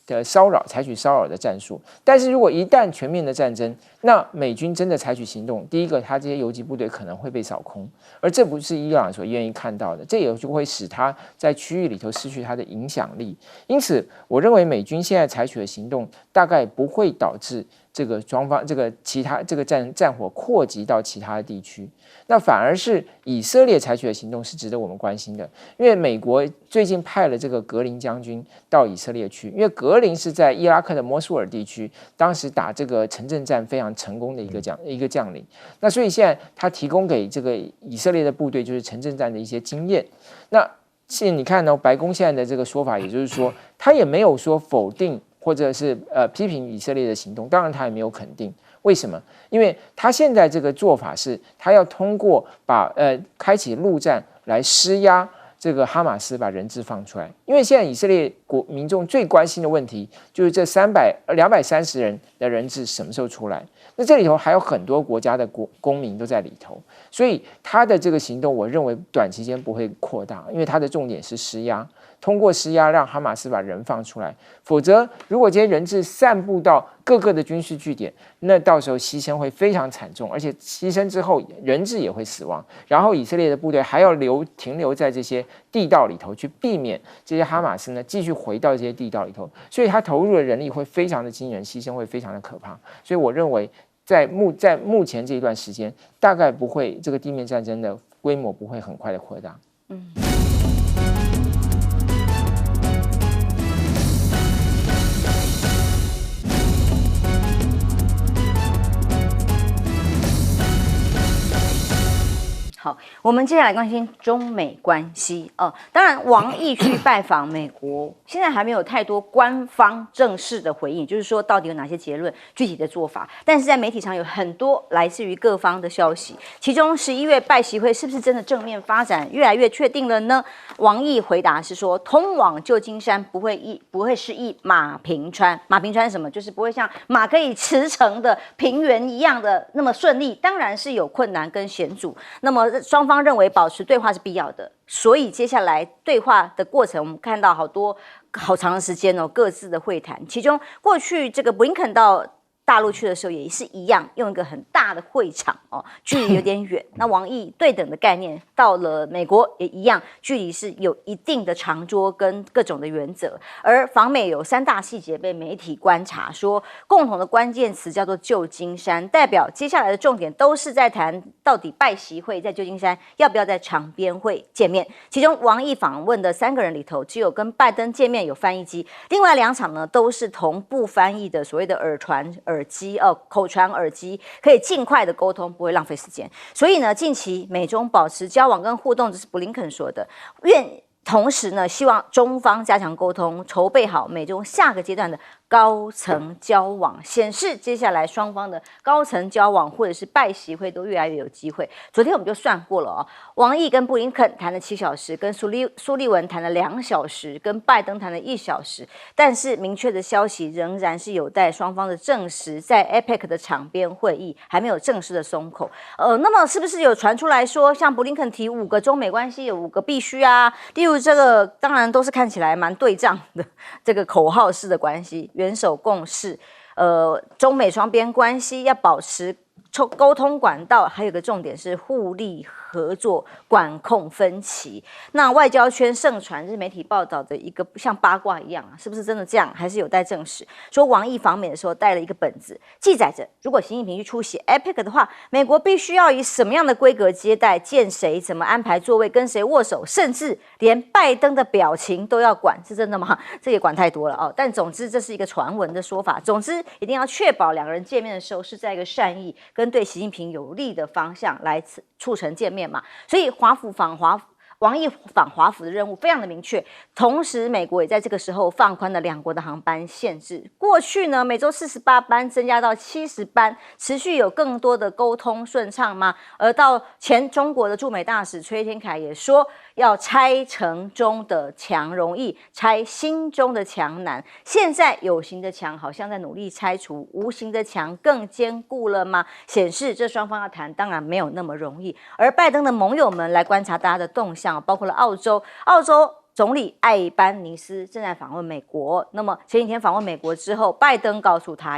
的骚扰，采取骚扰的战术。但是如果一旦全面的战争，那美军真的采取行动，第一个，他这些游击部队可能会被扫空，而这不是伊朗所愿意看到的，这也就会使他在区域里头失去他的影响力。因此，我认为美军现在采取的行动大概不会导致这个双方这个其他这个战火扩及到其他的地区，那反而是以色列采取的行动是值得我们关心的，因为美国最近派了这个格林将军到以色列去，因为格林是在伊拉克的摩苏尔地区，当时打这个城镇战非常成功的一个将领，那所以现在他提供给这个以色列的部队就是城镇战的一些经验，那现在你看呢，白宫现在的这个说法，也就是说他也没有说否定。或者是批评以色列的行动，当然他也没有肯定。为什么？因为他现在这个做法是，他要通过开启陆战来施压这个哈马斯把人质放出来。因为现在以色列民众最关心的问题就是这230人的人质什么时候出来？那这里头还有很多国家的公民都在里头，所以他的这个行动，我认为短期间不会扩大，因为他的重点是施压。通过施压让哈马斯把人放出来，否则如果这些人质散布到各个的军事据点，那到时候牺牲会非常惨重，而且牺牲之后人质也会死亡，然后以色列的部队还要停留在这些地道里头，去避免这些哈马斯呢继续回到这些地道里头，所以他投入的人力会非常的惊人，牺牲会非常的可怕，所以我认为在目前这一段时间，大概不会这个地面战争的规模不会很快的扩大。好，我们接下来关心中美关系当然，王毅去拜访美国，现在还没有太多官方正式的回应，就是说到底有哪些结论、具体的做法。但是在媒体上有很多来自于各方的消息，其中11月拜习会是不是真的正面发展，越来越确定了呢？王毅回答是说，通往旧金山不会是一马平川。马平川是什么？就是不会像马可以驰骋的平原一样的那么顺利，当然是有困难跟险阻。那么双方认为保持对话是必要的，所以接下来对话的过程，我们看到好长的时间各自的会谈。其中过去这个布林肯到大陆去的时候也是一样，用一个很大的会场距离有点远。那王毅对等的概念到了美国也一样，距离是有一定的长桌跟各种的原则。而访美有3大细节被媒体观察说，共同的关键词叫做旧金山，代表接下来的重点都是在谈到底拜习会在旧金山要不要在场边会见面。其中王毅访问的3个人里头，只有跟拜登见面有翻译机，另外2场呢都是同步翻译的所谓的口传耳机，可以尽快的沟通，不会浪费时间。所以呢，近期美中保持交往跟互动，这是布林肯说的。同时呢，希望中方加强沟通，筹备好美中下个阶段的高层交往，显示接下来双方的高层交往或者是拜习会都越来越有机会。昨天我们就算过了王毅跟布林肯谈了7小时，跟苏利文谈了2小时，跟拜登谈了1小时，但是明确的消息仍然是有待双方的证实，在 APEC 的场边会议还没有正式的松口。那么是不是有传出来说，像布林肯提5个中美关系有5个必须啊？例如这个当然都是看起来蛮对仗的这个口号式的关系，元首共识，中美双边关系要保持沟通管道，还有个重点是互利合作，管控分歧。那外交圈盛传是媒体报道的一个像八卦一样是不是真的这样，还是有待证实。说王毅访美的时候带了一个本子，记载着如果习近平去出席 APEC 的话，美国必须要以什么样的规格接待，见谁，怎么安排座位，跟谁握手，甚至连拜登的表情都要管，是真的吗？这也管太多了但总之这是一个传闻的说法。总之一定要确保2个人见面的时候是在一个善意跟对习近平有利的方向来促成见面嘛。所以王毅访华府的任务非常的明确，同时美国也在这个时候放宽了2国的航班限制。过去呢，每周48班增加到70班，持续有更多的沟通顺畅吗？而到前中国的驻美大使崔天凯也说，要拆城中的墙容易，拆心中的墙难。现在有形的墙好像在努力拆除，无形的墙更坚固了吗？显示这双方要谈当然没有那么容易。而拜登的盟友们来观察大家的动向，包括了澳洲总理艾班尼斯正在访问美国。那么前几天访问美国之后，拜登告诉他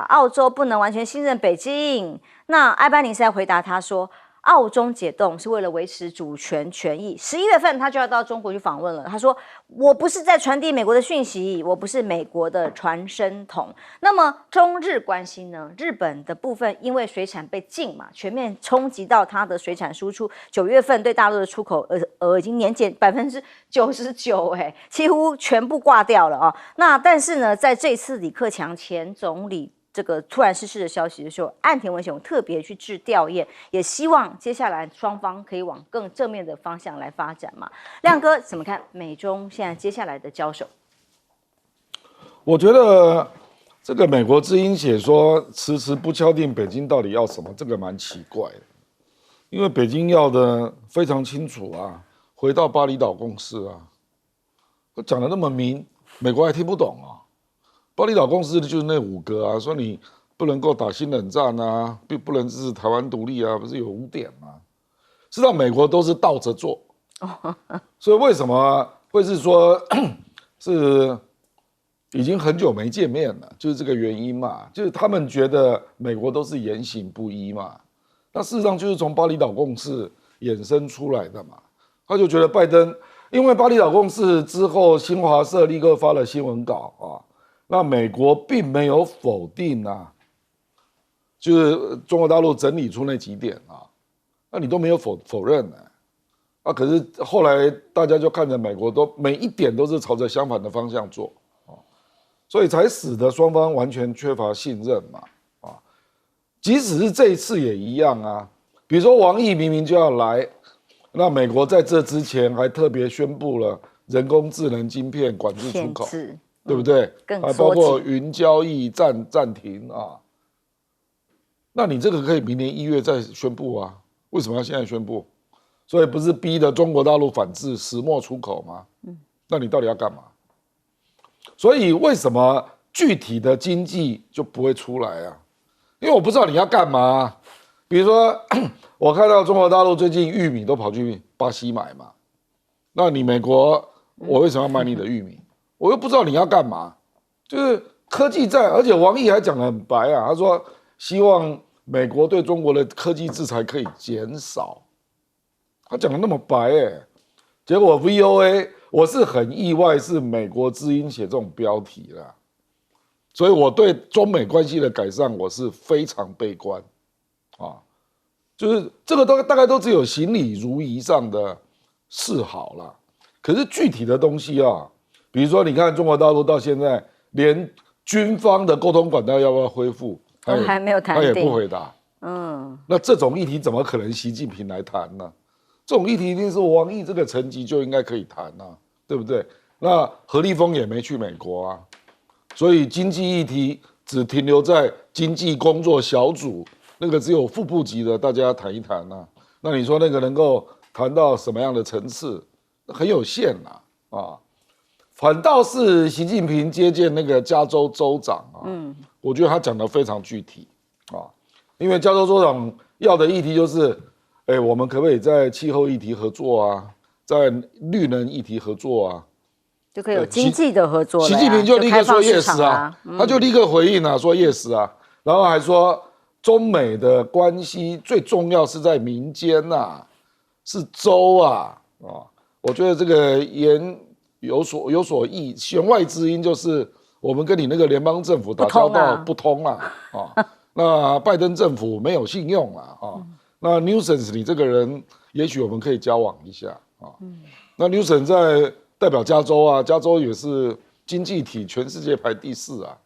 澳洲不能完全信任北京。那艾班尼斯还回答他说，澳中解冻是为了维持主权权益。11月份他就要到中国去访问了。他说：“我不是在传递美国的讯息，我不是美国的传声筒。”那么中日关系呢？日本的部分因为水产被禁嘛，全面冲击到它的水产输出。9月份对大陆的出口额已经年减99%，几乎全部挂掉了啊。那但是呢，在这次李克强前总理这个突然逝世的消息的时候，岸田文雄特别去致吊唁，也希望接下来双方可以往更正面的方向来发展嘛。亮哥怎么看美中现在接下来的交手？我觉得这个美国之音写说迟迟不敲定北京到底要什么，这个蛮奇怪的，因为北京要的非常清楚啊，回到巴厘岛共识啊，讲的那么明，美国还听不懂啊。巴厘岛共识就是那5个啊，说你不能够打新冷战啊，不能支持台湾独立啊，不是有5点吗？事实上，美国都是倒着做，所以为什么会是说是已经很久没见面了，就是这个原因嘛，就是他们觉得美国都是言行不一嘛，那事实上就是从巴厘岛共识衍生出来的嘛，他就觉得拜登因为巴厘岛共识之后，新华社立刻发了新闻稿啊。那美国并没有否定啊，就是中国大陆整理出那几点啊，那你都没有否认呢，啊，可是后来大家就看着美国都每一点都是朝着相反的方向做啊，所以才使得双方完全缺乏信任嘛啊，即使是这一次也一样啊，比如说王毅明明就要来，那美国在这之前还特别宣布了人工智能晶片管制出口。对不对？还包括云交易暂停啊。那你这个可以明年1月再宣布啊？为什么要现在宣布？所以不是逼着中国大陆反制石墨出口吗？那你到底要干嘛？所以为什么具体的经济就不会出来啊？因为我不知道你要干嘛。比如说，我看到中国大陆最近玉米都跑去巴西买嘛，那你美国，我为什么要买你的玉米？我又不知道你要干嘛，就是科技战，而且王毅还讲得很白啊，他说希望美国对中国的科技制裁可以减少，他讲得那么白结果 VOA 我是很意外，是美国之音写这种标题啦，所以我对中美关系的改善我是非常悲观啊，就是这个大概都只有行礼如仪上的示好啦，可是具体的东西啊。比如说，你看中国大陆到现在连军方的沟通管道要不要恢复，还没有谈定，他也不回答。那这种议题怎么可能习近平来谈呢？这种议题一定是王毅这个层级就应该可以谈啊，对不对？那何立峰也没去美国啊，所以经济议题只停留在经济工作小组，那个只有副部级的大家谈一谈啊。那你说那个能够谈到什么样的层次，很有限啊。反倒是习近平接见那个加州州长啊，我觉得他讲得非常具体啊，因为加州州长要的议题就是，我们可不可以在气候议题合作啊，在绿能议题合作啊，就可以有经济的合作了。习近平就立刻说 yes 啊，他就立刻回应啊，说 yes 啊，然后还说中美的关系最重要是在民间啊，是州啊，我觉得这个有所异，弦外之音就是我们跟你那个联邦政府打交道不通啊，那拜登政府没有信用啊，那 Newsom 你这个人，也许我们可以交往一下啊，那 Newsom 在代表加州啊，加州也是经济体全世界排第4啊，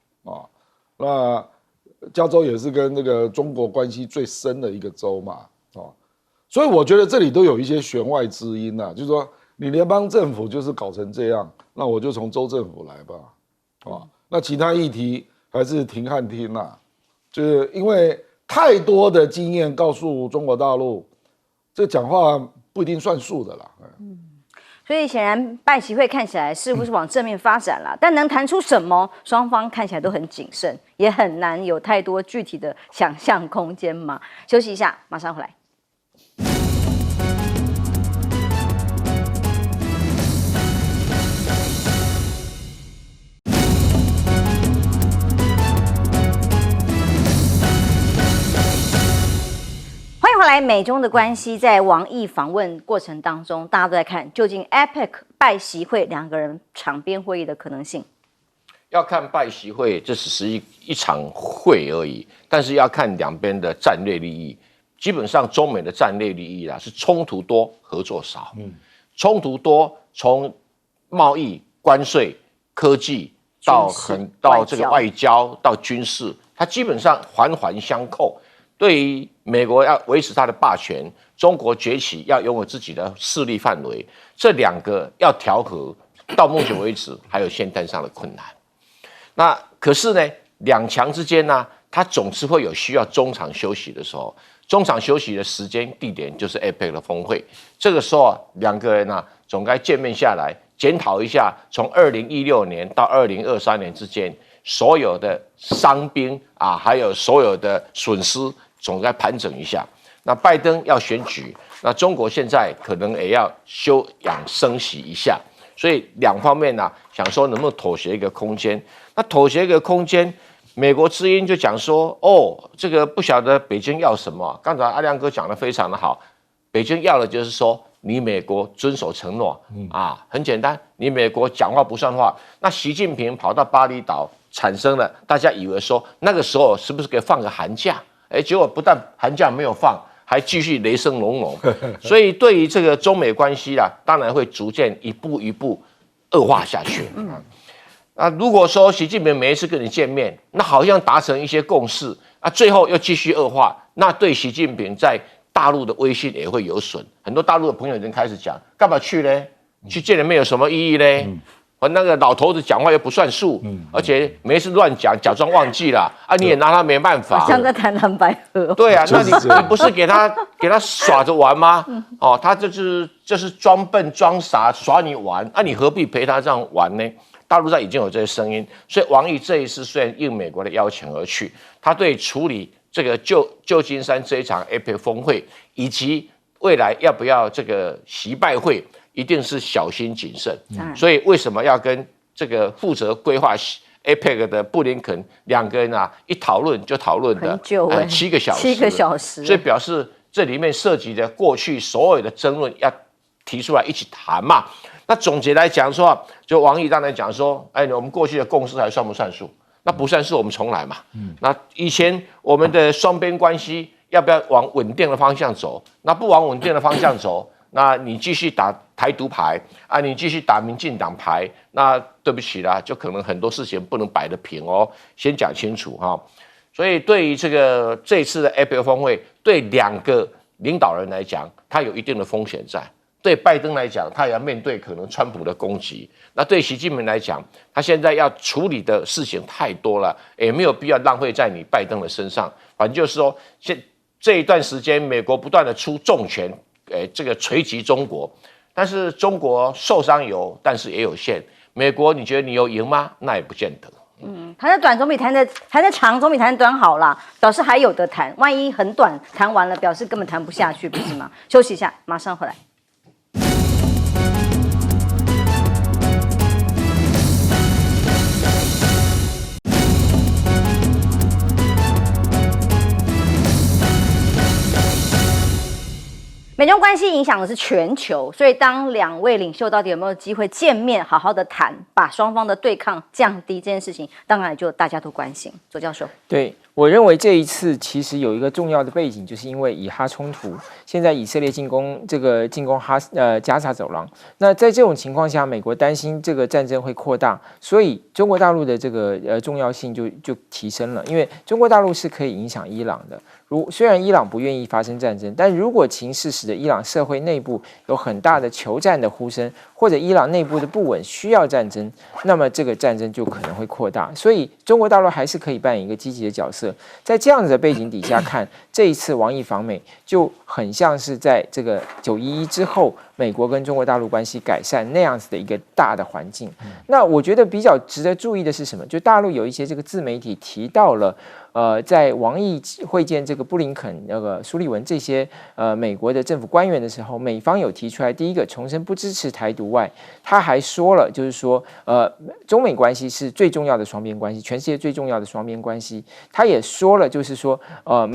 那加州也是跟那个中国关系最深的一个州嘛，所以我觉得这里都有一些弦外之音啊，就是说。你联邦政府就是搞成这样，那我就从州政府来吧，那其他议题还是停看听啦，就是因为太多的经验告诉中国大陆，这讲话不一定算数的啦。所以显然拜习会看起来似乎是往正面发展啦，但能谈出什么，双方看起来都很谨慎，也很难有太多具体的想象空间嘛。休息一下，马上回来。来美中的关系在王毅访问过程当中，大家都在看究竟 APEC 拜习会两个人场边会议的可能性。要看拜习会，这只是一场会而已，但是要看两边的战略利益。基本上中美的战略利益是冲突多，合作少。冲突多，从贸易、关税、科技到这个外交到军事，它基本上环环相扣。对于美国要维持它的霸权，中国崛起要拥有自己的势力范围，这两个要调和，到目前为止还有先天上的困难。那可是呢，两强之间呢，它总是会有需要中场休息的时候。中场休息的时间地点就是 APEC 的峰会，这个时候两个人总该见面下来，检讨一下从2016年到2023年之间所有的伤兵还有所有的损失，总该盘整一下。那拜登要选举，那中国现在可能也要休养生息一下，所以两方面想说能不能妥协一个空间。那妥协一个空间，美国之音就讲说，这个不晓得北京要什么。刚才阿亮哥讲得非常的好，北京要的就是说，你美国遵守承诺，很简单，你美国讲话不算话。那习近平跑到巴厘岛，产生了大家以为说那个时候是不是可以放个寒假？结果不但寒假没有放，还继续雷声隆隆。所以对于这个中美关系当然会逐渐一步一步恶化下去。如果说习近平每一次跟你见面，那好像达成一些共识，最后又继续恶化，那对习近平在大陆的威信也会有损。很多大陆的朋友已经开始讲，干嘛去呢？去见人没有什么意义呢？那个老头子讲话又不算数，而且没事乱讲，假装忘记了你也拿他没办法。像在谈蓝白合。对啊，那你不是给他耍着玩吗？他就是装笨装傻耍你玩，你何必陪他这样玩呢？大陆上已经有这些声音，所以王毅这一次虽然应美国的邀请而去，他对处理这个旧金山这一场 APEC 峰会，以及未来要不要这个习拜会，一定是小心谨慎。所以为什么要跟这个负责规划 APEC 的布林肯两个人一讨论就讨论的7个小时，7个小时，所以表示这里面涉及的过去所有的争论要提出来一起谈嘛。那总结来讲说，就王毅当然讲说，我们过去的共识还算不算数？那不算数，我们重来嘛。那以前我们的双边关系要不要往稳定的方向走？那不往稳定的方向走，那你继续打台独牌你继续打民进党牌，那对不起啦，就可能很多事情不能摆得平哦，先讲清楚所以对于这次的 APEC 峰会，对两个领导人来讲，它有一定的风险在。对拜登来讲，他也要面对可能川普的攻击。那对习近平来讲，他现在要处理的事情太多了，也没有必要浪费在你拜登的身上。反正就是说，这一段时间，美国不断的出重拳，这个锤击中国。但是中国受伤有，但是也有限。美国，你觉得你有赢吗？那也不见得。谈得短总比谈得长总比谈得短好啦，表示还有得谈。万一很短谈完了，表示根本谈不下去，不是吗？休息一下，马上回来。美中关系影响的是全球，所以当两位领袖到底有没有机会见面，好好的谈，把双方的对抗降低这件事情，当然就大家都关心。左教授，对，我认为这一次其实有一个重要的背景，就是因为以哈冲突，现在以色列进攻加沙走廊。那在这种情况下，美国担心这个战争会扩大，所以中国大陆的这个重要性就提升了，因为中国大陆是可以影响伊朗的。虽然伊朗不愿意发生战争，但如果情势使得伊朗社会内部有很大的求战的呼声，或者伊朗内部的不稳需要战争，那么这个战争就可能会扩大。所以中国大陆还是可以扮演一个积极的角色。在这样子的背景底下看，这一次王毅访美就很像是在这个911之后，美国跟中国大陆关系改善那样子的一个大的环境。那我觉得比较值得注意的是什么？就大陆有一些这个自媒体提到了。在王毅会见这个布林肯、苏利文这些美国的政府官员的时候，美方有提出来，第一个重申不支持台独外，他还说了，就是说中美关系是最重要的双边关系，全世界最重要的双边关系。他也说了，就是说